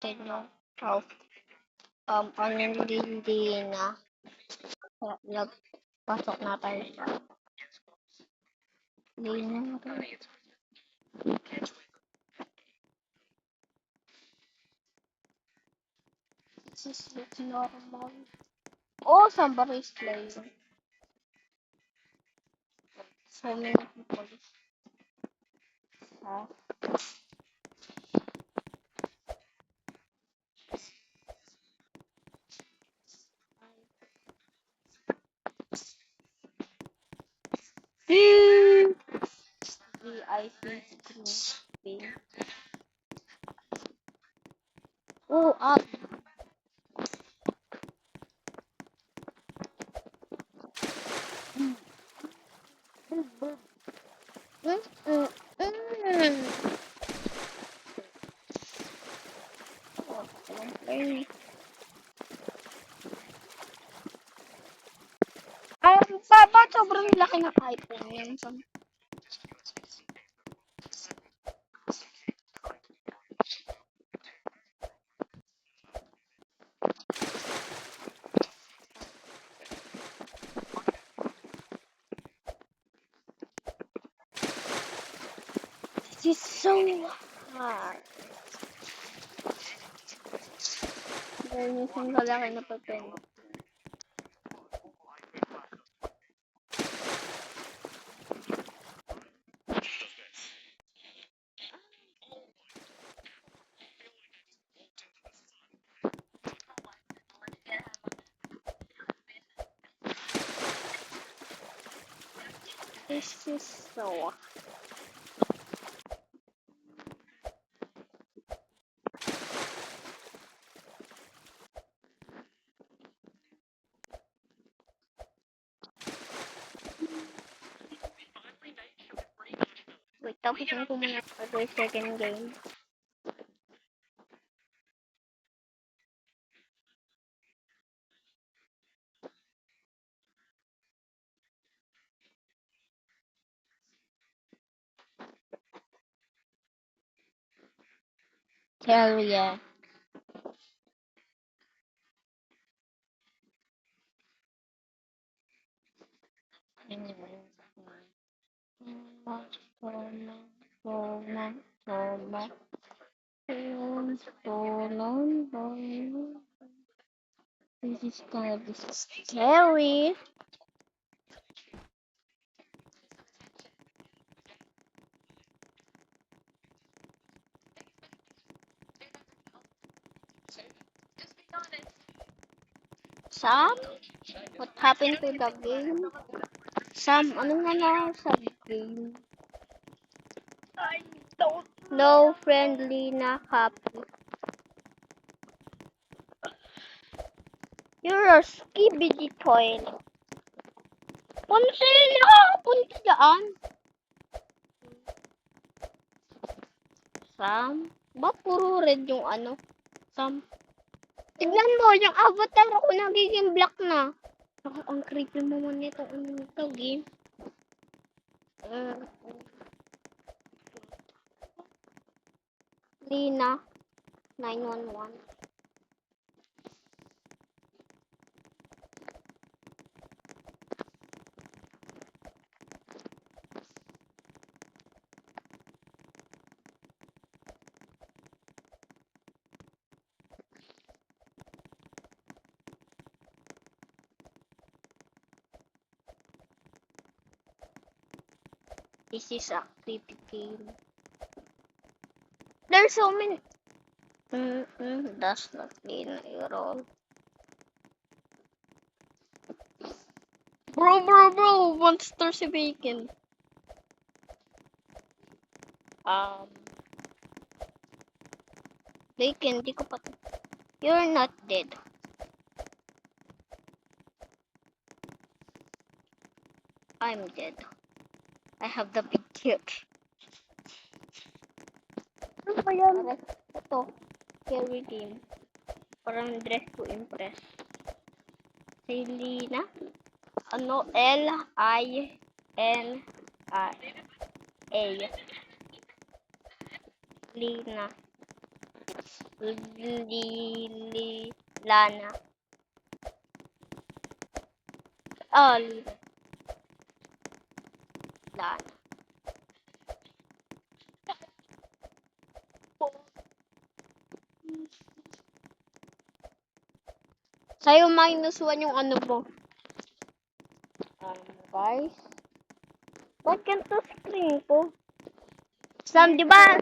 Tignan of ano hindi na nagpasok na tayo sa Lina. This looks normal. Oh, somebody is playing. So many people. Huh? VIP screen. Oh, up. Ba't sobrang laki ng iPhone yan? This is so hard. Dahil minsan kalaki na papel. This is so wait, tapusin ko muna other second game. Hell yeah. This is gonna be scary. Sam? What happened to the game? Sam, ano nga na sa game? I don't know. Friendly na copy. You're a skibidi toilet. Paano sila nakakapunta dyan? Sam? Ba puro red yung ano? Sam? Tignan mo, yung avatar ako nagiging black na. Ang creepy mo man nito. Ano ito, game? Lina 911. This is a creepy game. There's so many. That's not Lina at all. Bro, monster si Bacon. Bacon, di ko pa. You're not dead. I'm dead. I have the big kick. Ano ba yan? Ito. Scary game. Parang dress to impress. Si Lina. Ano? Lina. Lina. Lana. Oh, Lana. Sa'yo -1 yung ano mo. Guys. Ba't ganito screen ko? Sam, di ba?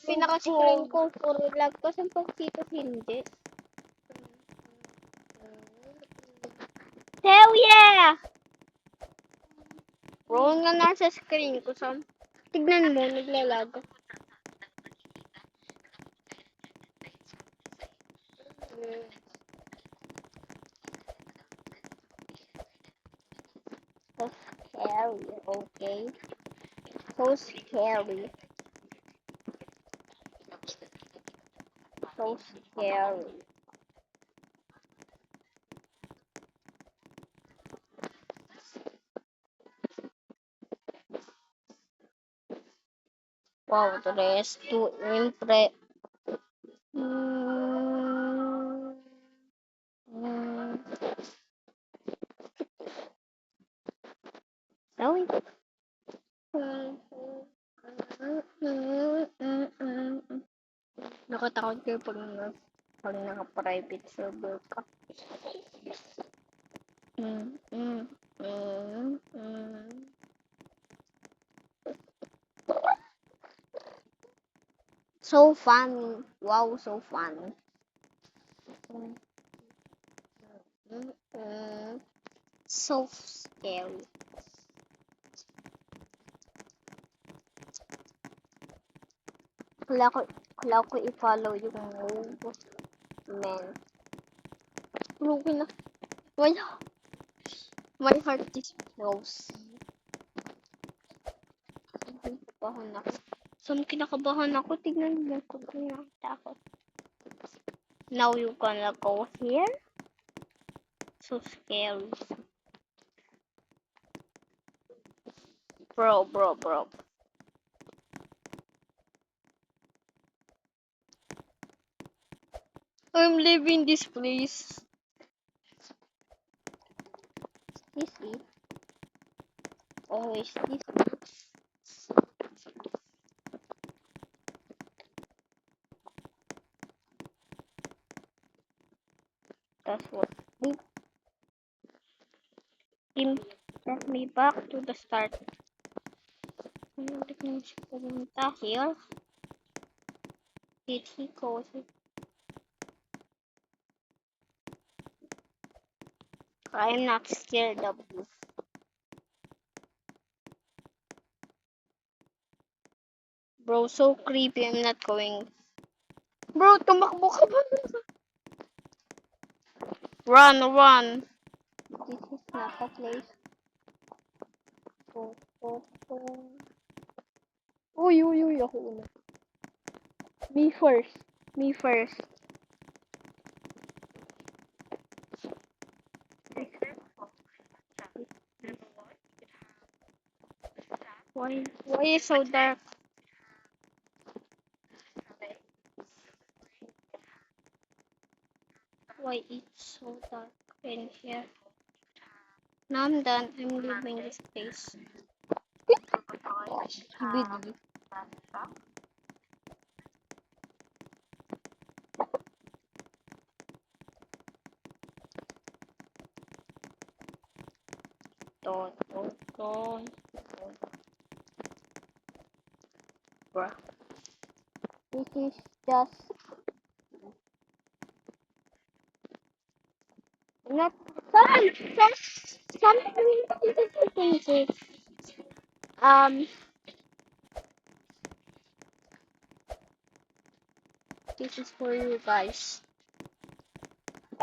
Pinaka-screen ko, puro lag. Kasi pag dito hindi. Hell yeah! Bro, nga nasa screen ko, Sam. Tignan mo, naglalag. So scary, okay? So scary. So scary. Wow, the rest to impress. Sorry. Nakatakot kayo pag naka-private server ka. So funny. Wow, so funny. So scary. Kala ko i-follow yung movement. Lugin na. Wala. My heart is frozen. Kinakabahan ako. Kinakabahan ako. Tignan mo kung nakita ako. Now you gonna go here? So scary. Bro. I'm leaving this place. This is. Oh, is this? That's what. Get me back to the start. Here. Did he go? I'm not scared of you. Bro, so creepy. I'm not going. Bro, tumakbo ka ba? Run. This is not a place. Go. Uy, ako una. Me first. Why is so dark? Why it's so dark in here? Now I'm done. I'm leaving this place. Bidly. Don't. Bruh. This is just not something. This is for you guys.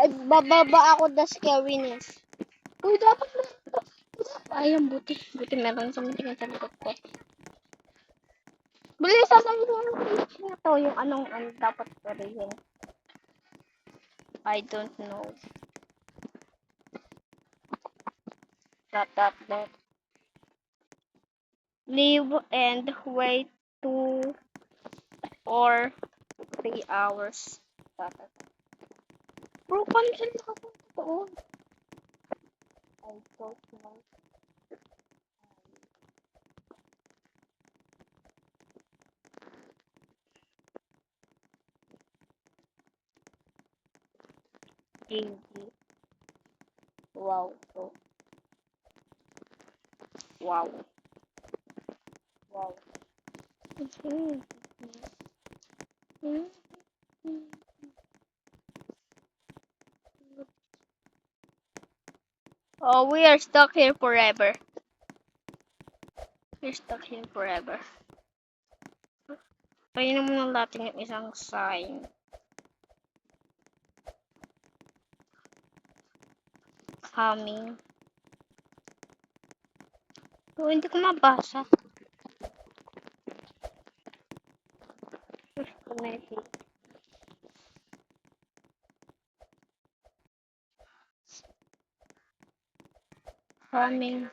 Ay, bababa ako the scariness. Uy, dapat na. Ay, ang buti. Buti meron something sa likod ko. Bilisan na yung to. Yung anong dapat parihin. I don't know. That. Leave and wait 2 or 3 hours. Bro, cancel na ako doon. I don't know. GG. Wow. So, wow. Wow. Oh, we are stuck here forever. We're stuck here forever. Kaya naman natin yung isang sign. Coming. So, hindi ko mabasa. Connected. Coming.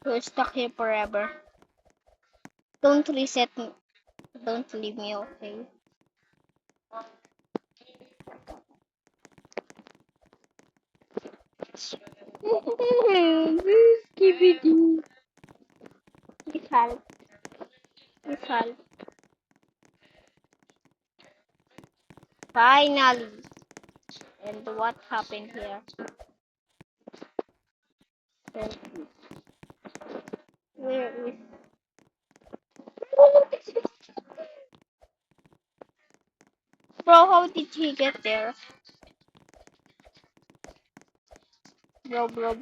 We're stuck here forever. Don't reset me. Don't leave me, okay? Skibidi. Please help. Please help. Finally. And what happened here? Where is... Bro, how did he get there? Bro. Bro.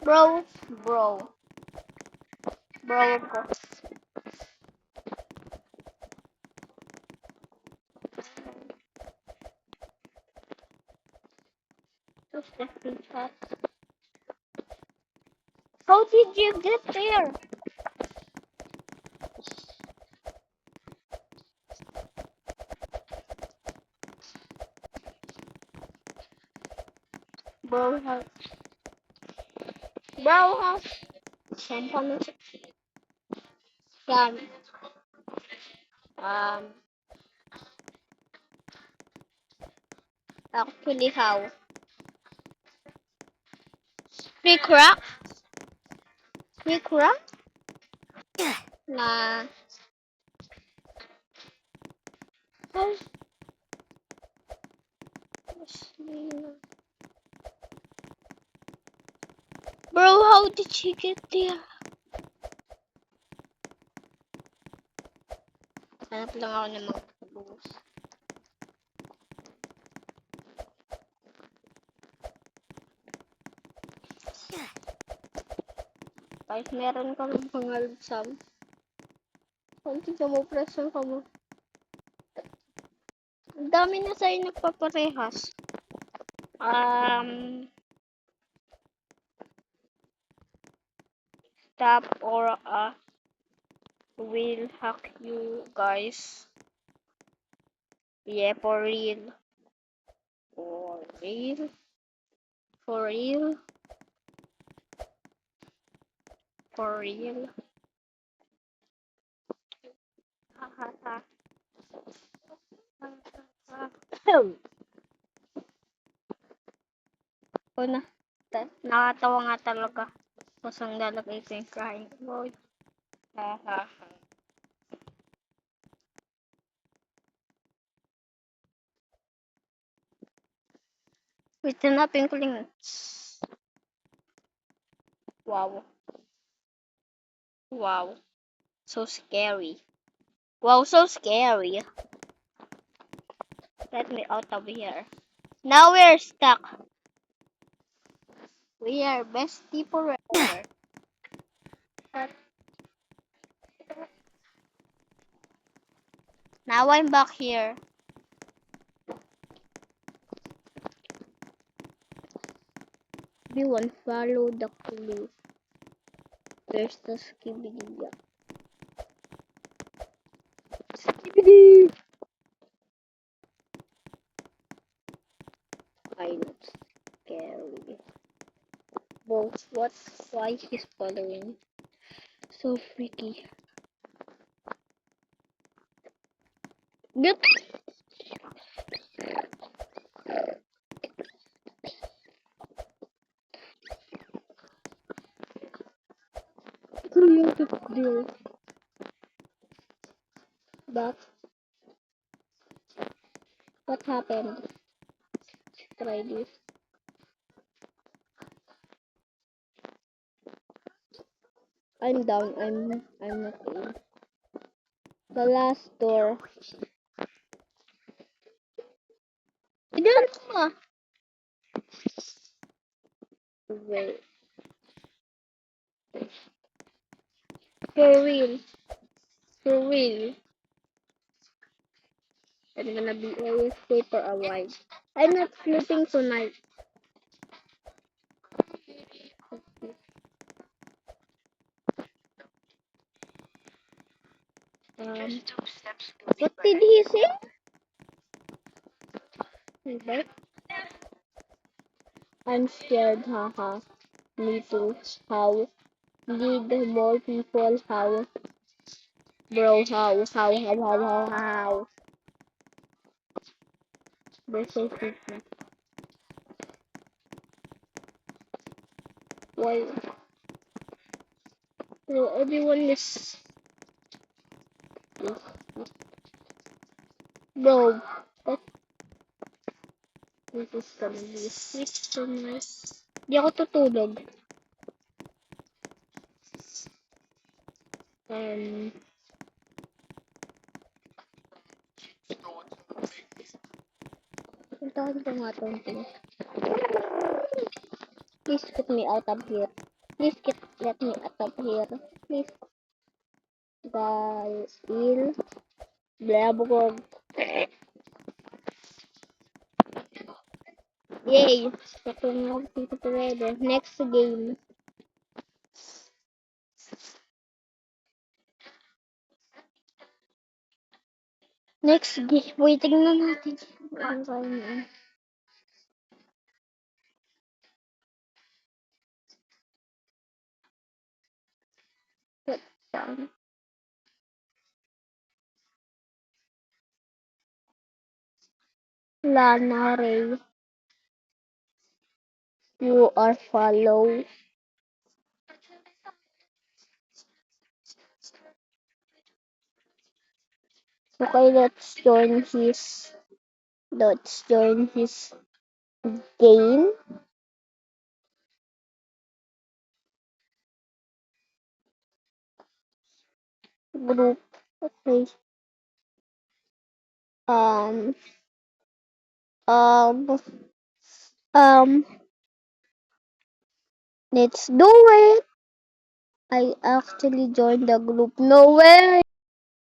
Ko. What's the screenshot? How did you get there? Bro, how? Saan pa na Saan? Actually, how? Free crack? Na... How? Bro, how did she get there? Hanap lang ako ng mga tools. Kahit meron kang mga lugsam. Hindi ka mo presyon ka mo. Ang dami na sa'yo nagpaparehas. Stop or will hack you guys. Yeah, for real. For real. For real. For real. Una, nakatawa nga talaga. Kusang lalagay ko yung crying emoji. Wait, hanapin ko lang. Wow. Wow. So scary. Wow, so scary. Let me out of here. Now we're stuck. We are bestie forever. Now I'm back here. Everyone follow the clue. Where's the skibidi? Skibidi! I look scary. Whoa, what? Why he's following? So freaky. Get. Creative deal. But what happened? Try this. I'm down. I'm not in. The last door. Diyan ka. Wait. For real. For real. I'm gonna be always stay for a while. I'm not sleeping tonight. What did he say? Okay. I'm scared, haha. Me too. How? Did more people? How? Bro, how? They're so freaky. Why? So everyone is... Bro, that this is gonna be sweet tonight. Di ako tutulog. Um, puntahan ko nga tong thing. Please get me out of here. Please let me out of here. Please. Guys, Blabog. Yay! Tatlong ako dito together. Next game. Next game. Wait, tingnan natin. Ano ba yun? Saan? Lana Ray. You are follow. Okay, let's join his game. Group. Okay. Um um um let's do it. I actually joined the group. No way.